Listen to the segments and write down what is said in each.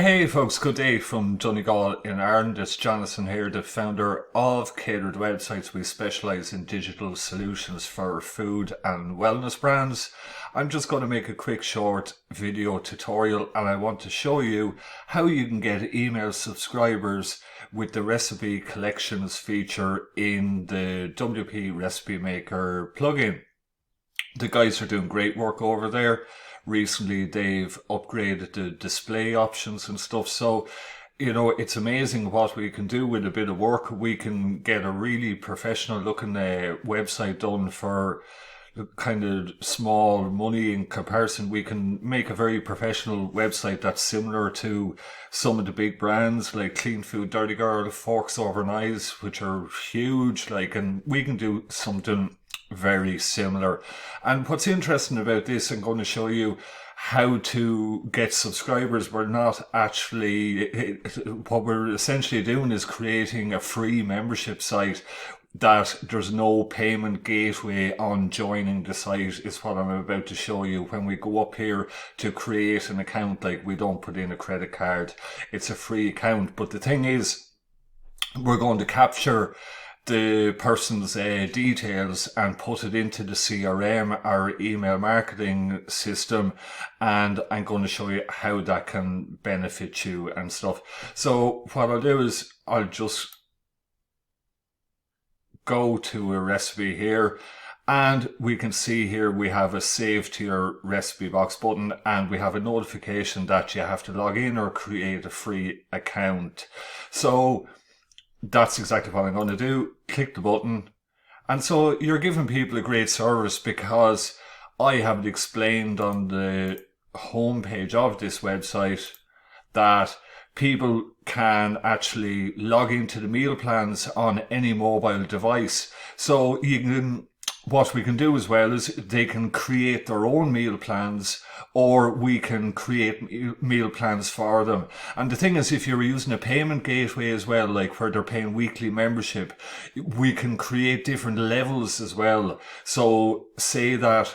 Hey folks, good day from Donegal in Ireland. It's Jonathan here, the founder of Catered Websites. We specialise in digital solutions for food and wellness brands. I'm just going to make a quick short video tutorial and I want to show you how you can get email subscribers with the recipe collections feature in the WP Recipe Maker plugin. The guys are doing great work over there. Recently, they've upgraded the display options and stuff. So, it's amazing what we can do with a bit of work. We can get a really professional looking website done for kind of small money in comparison. We can make a very professional website that's similar to some of the big brands like Clean Food, Dirty Girl, Forks Over Knives, which are huge. And we can do something very similar. And what's interesting about this, I'm going to show you how to get subscribers. We're not actually, what we're essentially doing is creating a free membership site that there's no payment gateway on joining the site is what I'm about to show you. When we go up here to create an account, we don't put in a credit card. It's a free account. But the thing is, we're going to capture the person's details and put it into the CRM, our email marketing system, and I'm going to show you how that can benefit you and stuff. So what I'll do is I'll just go to a recipe here, and we can see here we have a save to your recipe box button, and we have a notification that you have to log in or create a free account. So that's exactly what I'm going to do. Click the button. And so you're giving people a great service, because I have it explained on the homepage of this website that people can actually log into the meal plans on any mobile device. So what we can do as well is they can create their own meal plans, or we can create meal plans for them. And the thing is, if you're using a payment gateway as well, like where they're paying weekly membership, we can create different levels as well. So say that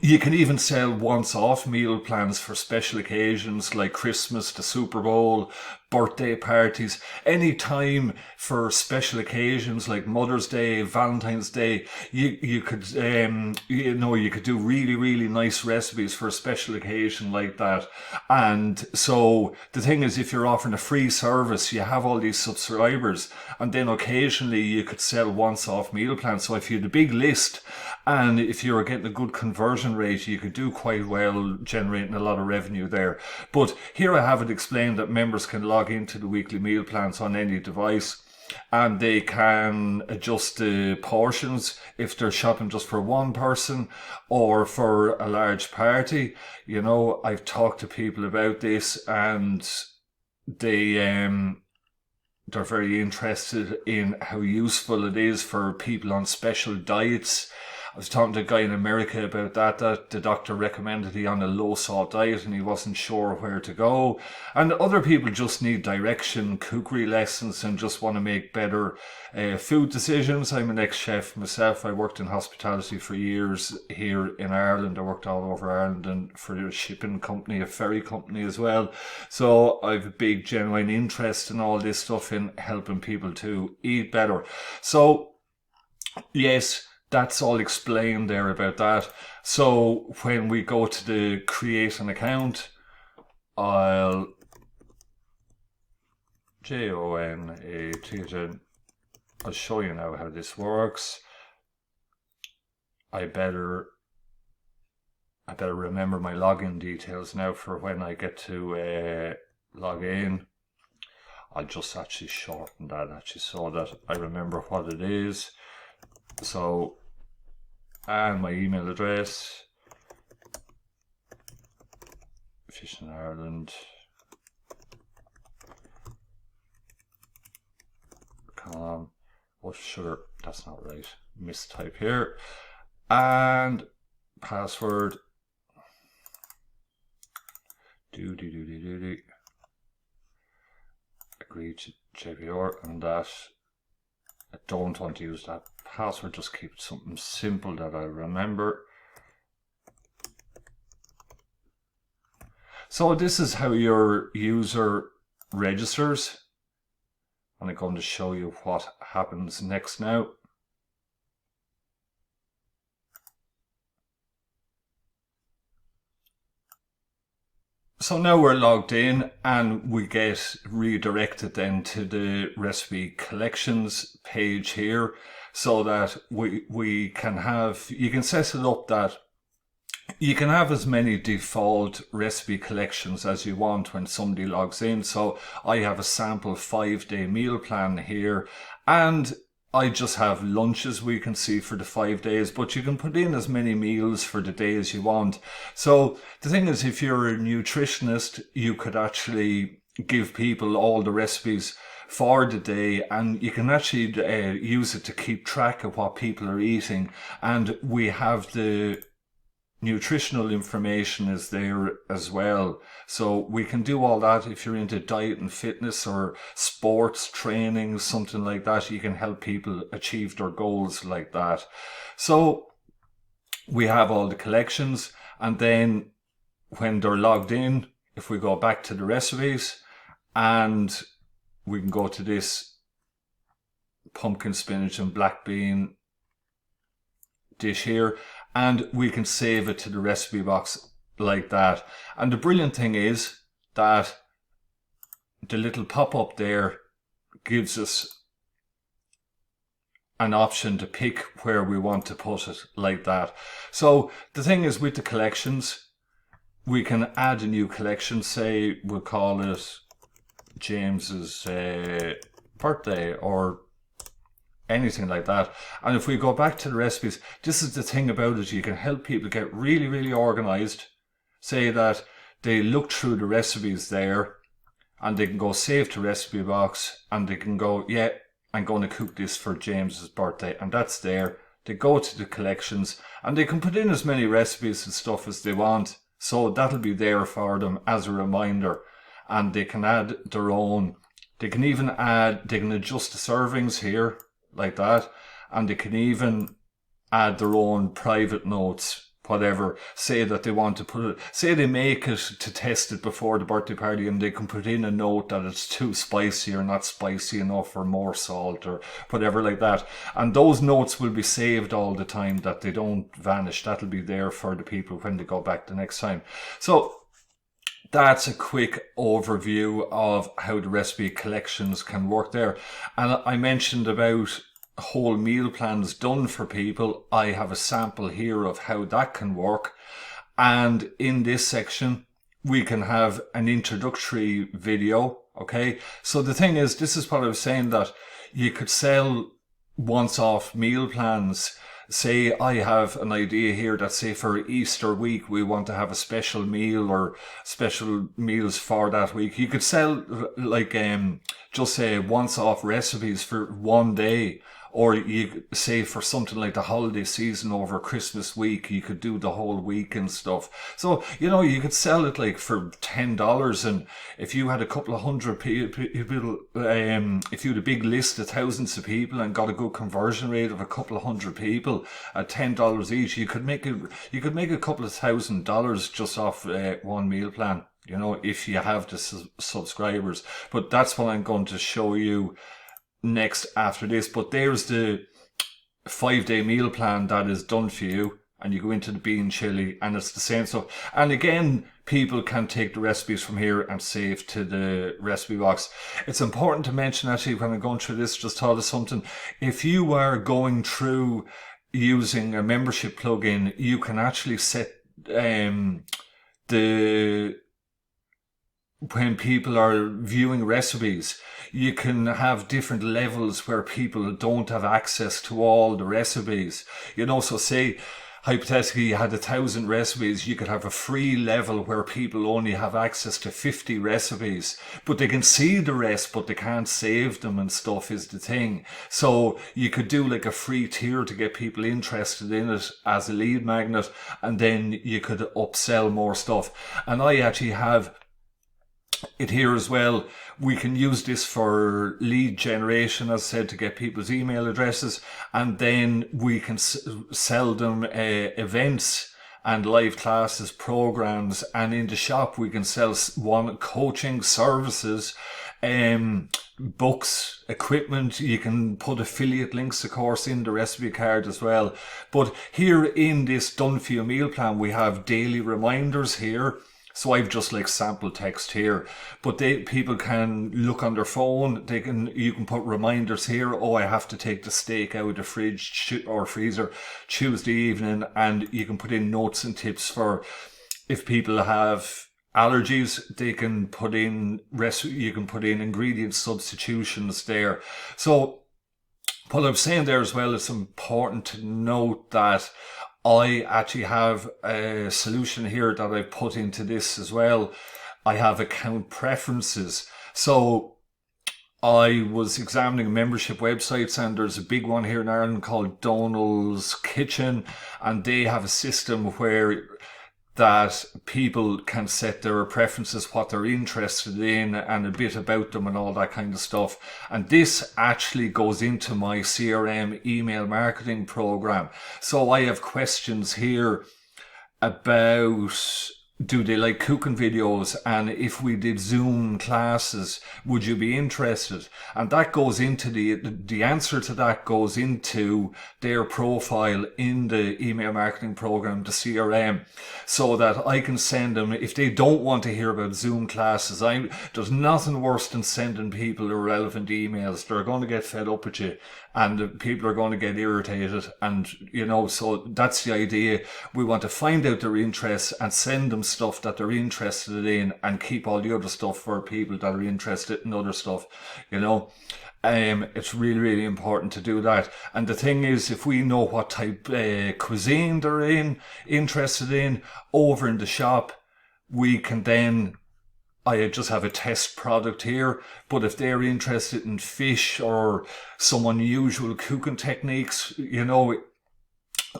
you can even sell once-off meal plans for special occasions like Christmas, the Super Bowl, birthday parties, any time for special occasions like Mother's Day, Valentine's Day. You could you could do really, really nice recipes for a special occasion like that. And so the thing is, if you're offering a free service, you have all these subscribers, and then occasionally you could sell once-off meal plans. So if you had a big list, and if you were getting a good conversion rate, you could do quite well, generating a lot of revenue there. But here I have it explained that members can log into the weekly meal plans on any device, and they can adjust the portions if they're shopping just for one person or for a large party. I've talked to people about this, and they're very interested in how useful it is for people on special diets. I was talking to a guy in America about that the doctor recommended he on a low salt diet and he wasn't sure where to go. And other people just need direction, cookery lessons, and just want to make better food decisions. I'm an ex-chef myself. I worked in hospitality for years here in Ireland. I worked all over Ireland and for a shipping company, a ferry company as well. So I've a big genuine interest in all this stuff, in helping people to eat better. So yes, that's all explained there about that. So when we go to the create an account, I'll Jonathan. I'll show you now how this works. I better remember my login details now for when I get to log in. I'll just actually shorten that so that I remember what it is. So, and my email address, Fish in Ireland, oh sugar, that's not right, mistype here, and password, agree to JPR, and that I don't want to use that password, just keep it something simple that I remember. So this is how your user registers. I'm going to show you what happens next now. So now we're logged in and we get redirected then to the recipe collections page here, so that we can have, you can set it up that you can have as many default recipe collections as you want when somebody logs in. So I have a sample 5-day meal plan here, and I just have lunches we can see for the 5 days, but you can put in as many meals for the day as you want. So the thing is, if you're a nutritionist, you could actually give people all the recipes for the day, and you can actually use it to keep track of what people are eating. And we have the nutritional information is there as well. So we can do all that. If you're into diet and fitness or sports training, something like that, you can help people achieve their goals like that. So we have all the collections, and then when they're logged in, if we go back to the recipes, and we can go to this pumpkin, spinach and black bean dish here, and we can save it to the recipe box like that. And the brilliant thing is that the little pop-up there gives us an option to pick where we want to put it like that. So the thing is, with the collections, we can add a new collection. Say we'll call it James's birthday or anything like that. And if we go back to the recipes, this is the thing about it, you can help people get really, really organized. Say that they look through the recipes there, and they can go save to recipe box, and they can go, yeah, I'm going to cook this for James's birthday, and that's there. They go to the collections, and they can put in as many recipes and stuff as they want. So that'll be there for them as a reminder, and they can add their own. They can even add, they can adjust the servings here like that, and they can even add their own private notes, whatever. Say that they want to put it, say they make it to test it before the birthday party, and they can put in a note that it's too spicy or not spicy enough or more salt or whatever like that. And those notes will be saved all the time, that they don't vanish. That'll be there for the people when they go back the next time. So that's a quick overview of how the recipe collections can work there. And I mentioned about whole meal plans done for people. I have a sample here of how that can work. And in this section, we can have an introductory video. Okay. So the thing is, this is what I was saying, that you could sell once-off meal plans. Say I have an idea here that, say, for Easter week, we want to have a special meal or special meals for that week. You could sell like, just say once-off recipes for one day. Or you say for something like the holiday season over Christmas week, you could do the whole week and stuff. So, you know, you could sell it like for $10. And if you had a couple of hundred people, if you had a big list of thousands of people and got a good conversion rate of a couple of hundred people at $10 each, you could make a couple of $1,000 just off one meal plan, you know, if you have the subscribers. But that's what I'm going to show you next after this. But there's the 5-day meal plan that is done for you, and you go into the bean chili, and it's the same stuff. And again, people can take the recipes from here and save to the recipe box. It's important to mention, actually, when I'm going through this, just thought of something. If you are going through using a membership plugin, you can actually set when people are viewing recipes, you can have different levels where people don't have access to all the recipes. You know, so say, hypothetically, you had 1,000 recipes, you could have a free level where people only have access to 50 recipes, but they can see the rest, but they can't save them and stuff is the thing. So you could do like a free tier to get people interested in it as a lead magnet, and then you could upsell more stuff. And I actually have it here as well. We can use this for lead generation, as I said, to get people's email addresses, and then we can sell them events and live classes, programs, and in the shop we can sell coaching services, books, equipment. You can put affiliate links, of course, in the recipe card as well. But here in this Done For You meal plan, we have daily reminders here. So I've just like sample text here, but people can look on their phone. You can put reminders here. Oh, I have to take the steak out of the fridge or freezer Tuesday evening, and you can put in notes and tips for if people have allergies. They can put in you can put in ingredient substitutions there. So what I'm saying there as well, it's important to note that I actually have a solution here that I've put into this as well. I have account preferences. So I was examining membership websites, and there's a big one here in Ireland called Donald's Kitchen, and they have a system where that people can set their preferences, what they're interested in, and a bit about them and all that kind of stuff. And this actually goes into my CRM email marketing program. So I have questions here about, do they like cooking videos? And if we did Zoom classes, would you be interested? And that goes into the answer to that goes into their profile in the email marketing program, the CRM, so that I can send them, if they don't want to hear about Zoom classes, there's nothing worse than sending people irrelevant emails. They're going to get fed up with you, and people are going to get irritated. And, so that's the idea. We want to find out their interests and send them stuff that they're interested in, and keep all the other stuff for people that are interested in other stuff, It's really, really important to do that. And the thing is, if we know what type cuisine they're interested in over in the shop, we can then, I just have a test product here, but if they're interested in fish or some unusual cooking techniques,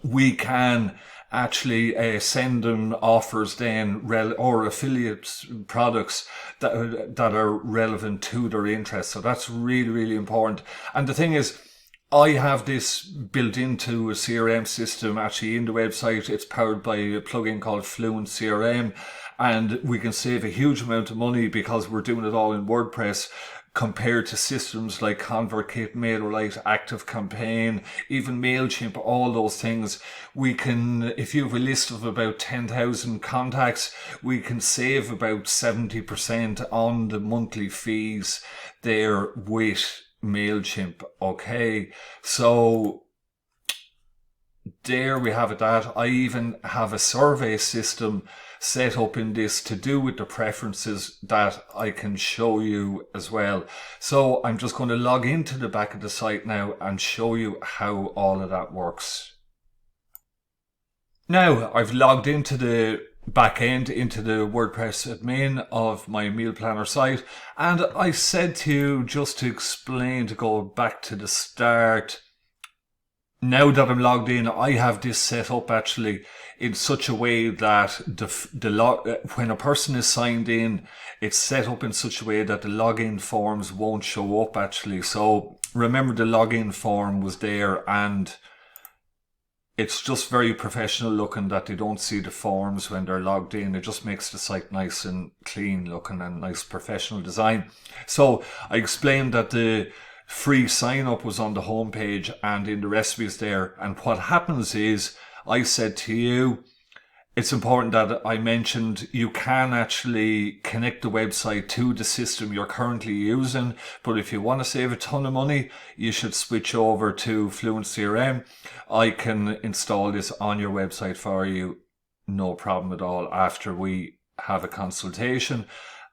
we can actually send them offers then, or affiliate products that are relevant to their interests. So that's really, really important. And the thing is, I have this built into a CRM system actually in the website. It's powered by a plugin called Fluent CRM, and we can save a huge amount of money because we're doing it all in WordPress, compared to systems like ConvertKit, MailerLite, ActiveCampaign, even MailChimp, all those things. We can, if you have a list of about 10,000 contacts, we can save about 70% on the monthly fees there with MailChimp. Okay, so there we have it. That I even have a survey system set up in this to do with the preferences that I can show you as well. So I'm just going to log into the back of the site now and show you how all of that works. Now I've logged into the back end, into the WordPress admin of my meal planner site, and I said to you, just to explain, to go back to the start, now that I'm logged in, I have this set up actually in such a way that when a person is signed in, it's set up in such a way that the login forms won't show up actually. So remember, the login form was there, and it's just very professional looking that they don't see the forms when they're logged in. It just makes the site nice and clean looking and nice professional design. So I explained that the free sign up was on the home page and in the recipes there. And what happens is, I said to you, it's important that I mentioned you can actually connect the website to the system you're currently using. But if you want to save a ton of money, you should switch over to Fluent CRM. I can install this on your website for you, no problem at all, after we have a consultation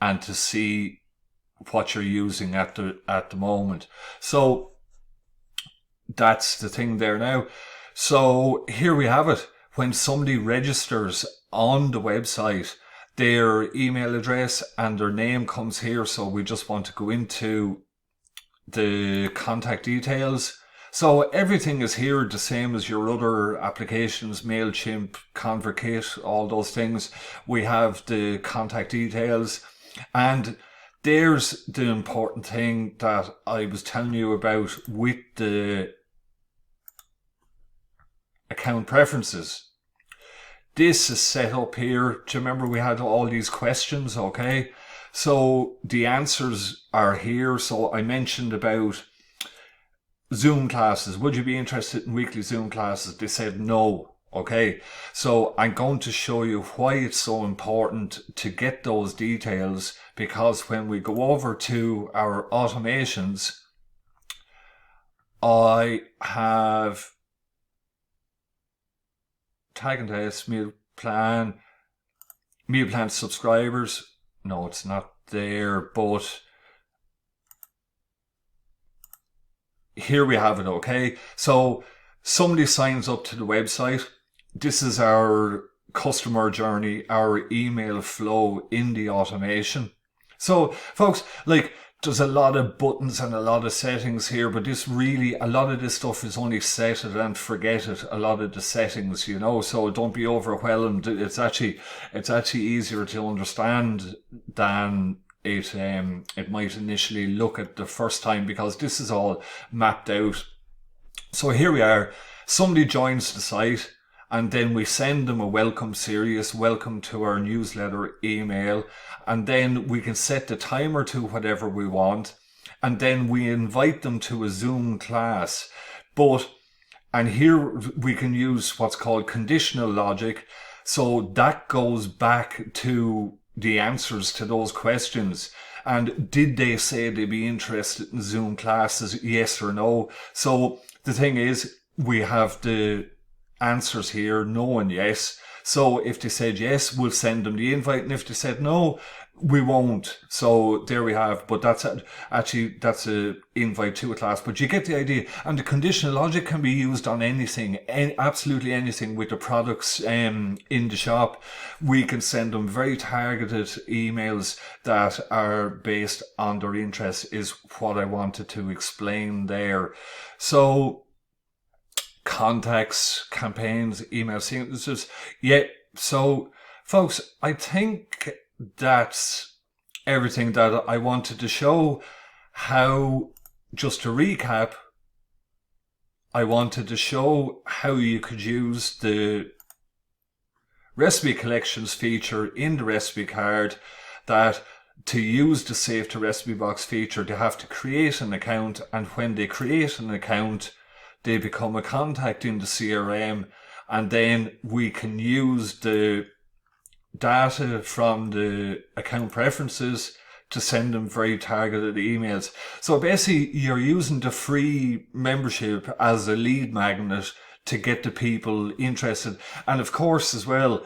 and to see what you're using at the moment. So that's the thing there now. So here we have it. When somebody registers on the website, their email address and their name comes here. So we just want to go into the contact details. So everything is here, the same as your other applications, MailChimp, ConvertKit, all those things. We have the contact details, and there's the important thing that I was telling you about with the account preferences. this is set up here. Do you remember we had all these questions? Okay. So the answers are here. So I mentioned about Zoom classes. Would you be interested in weekly Zoom classes? They said no. Okay. So I'm going to show you why it's so important to get those details, because when we go over to our automations, I have tag and test, meal plan subscribers. No, it's not there, but here we have it. Okay, so somebody signs up to the website. This is our customer journey, our email flow in the automation. So folks, like, there's a lot of buttons and a lot of settings here, but this really, a lot of this stuff is only set it and forget it. A lot of the settings, you know, so don't be overwhelmed. It's actually easier to understand than it might initially look at the first time, because this is all mapped out. So here we are. Somebody joins the site, and then we send them a welcome series, welcome to our newsletter email, and then we can set the timer to whatever we want, and then we invite them to a Zoom class. And here we can use what's called conditional logic. So that goes back to the answers to those questions. And did they say they'd be interested in Zoom classes? Yes or no? So the thing is, we have the answers here, no and yes. So if they said yes, we'll send them the invite, and if they said no, we won't. So there we have. But that's a invite to a class, but you get the idea. And the conditional logic can be used on anything, absolutely anything with the products in the shop. We can send them very targeted emails that are based on their interests, is what I wanted to explain there. So contacts, campaigns, email sequences. Yeah. So folks, I think that's everything that I wanted to show. How, just to recap, I wanted to show how you could use the recipe collections feature in the recipe card, that to use the Save to Recipe Box feature, they have to create an account, and when they create an account, they become a contact in the CRM, and then we can use the data from the account preferences to send them very targeted emails. So basically, you're using the free membership as a lead magnet to get the people interested. And of course, as well,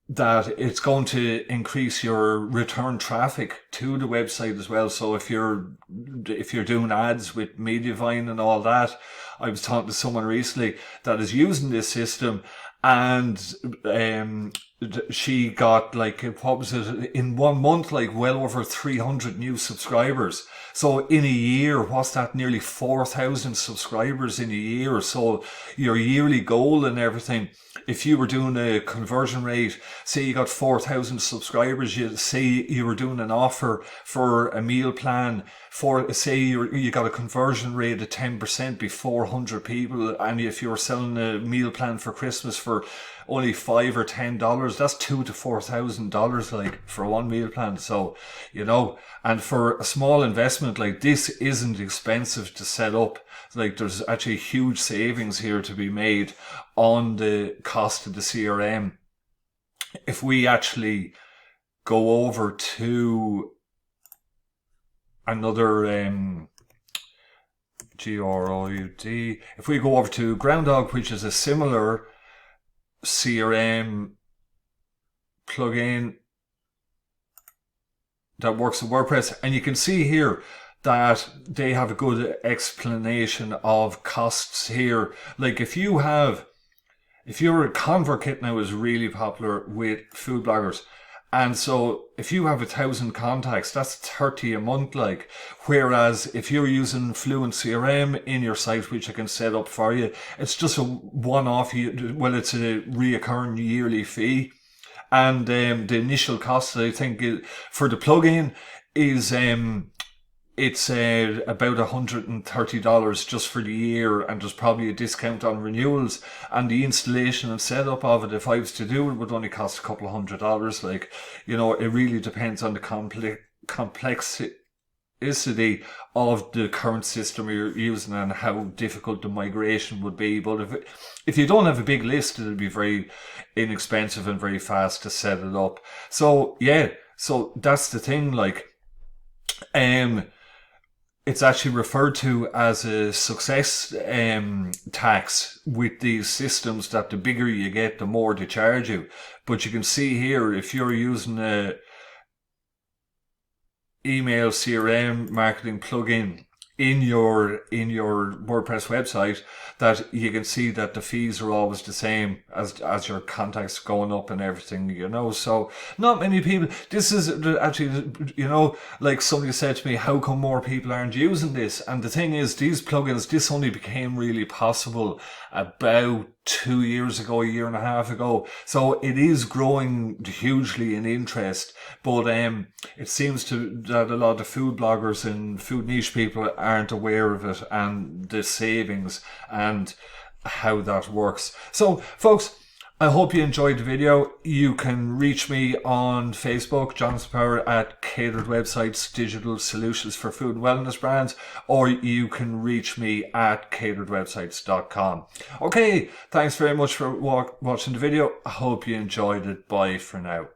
that it's going to increase your return traffic to the website as well. So if you're doing ads with Mediavine and all that, I was talking to someone recently that is using this system, and she got, like, what was it, in 1 month, like well over 300 new subscribers. So in a year, what's that, nearly 4,000 subscribers in a year. So your yearly goal and everything, if you were doing a conversion rate, say you got 4,000 subscribers, you say you were doing an offer for a meal plan, for, say you got a conversion rate of 10%, be 400 people, and if you were selling a meal plan for Christmas for only $5 or $10, that's $2,000 to $4,000, like, for one meal plan. So, you know, and for a small investment like this, isn't expensive to set up. Like, there's actually huge savings here to be made on the cost of the CRM. If we actually go over to another GROUD, if we go over to Groundhog, which is a similar CRM plugin that works with WordPress, and you can see here that they have a good explanation of costs here. Like, if your ConvertKit now is really popular with food bloggers, and so if you have 1,000 contacts, that's 30 a month, like. Whereas if you're using Fluent CRM in your site, which I can set up for you, it's just a one-off, well, it's a reoccurring yearly fee. And the initial cost, I think, for the plugin is it's about $130 just for the year, and there's probably a discount on renewals. And the installation and setup of it, if I was to do it, would only cost a couple of $100. Like, you know, it really depends on the complexity of the current system you're using and how difficult the migration would be. But if you don't have a big list, it'll be very inexpensive and very fast to set it up. So yeah, so that's the thing. Like, it's actually referred to as a success tax with these systems, that the bigger you get, the more they charge you. But you can see here, if you're using a email CRM marketing plugin in your WordPress website, that you can see that the fees are always the same as your contacts going up and everything, you know. So not many people, this is actually, you know, like somebody said to me, how come more people aren't using this? And the thing is, these plugins, this only became really possible about 2 years ago, a year and a half ago. So it is growing hugely in interest, but it seems that a lot of food bloggers and food niche people aren't aware of it and the savings and how that works. So folks, I hope you enjoyed the video. You can reach me on Facebook, Jonathan Power, at Catered Websites, Digital Solutions for Food and Wellness Brands, or you can reach me at cateredwebsites.com. Okay, thanks very much for watching the video. I hope you enjoyed it. Bye for now.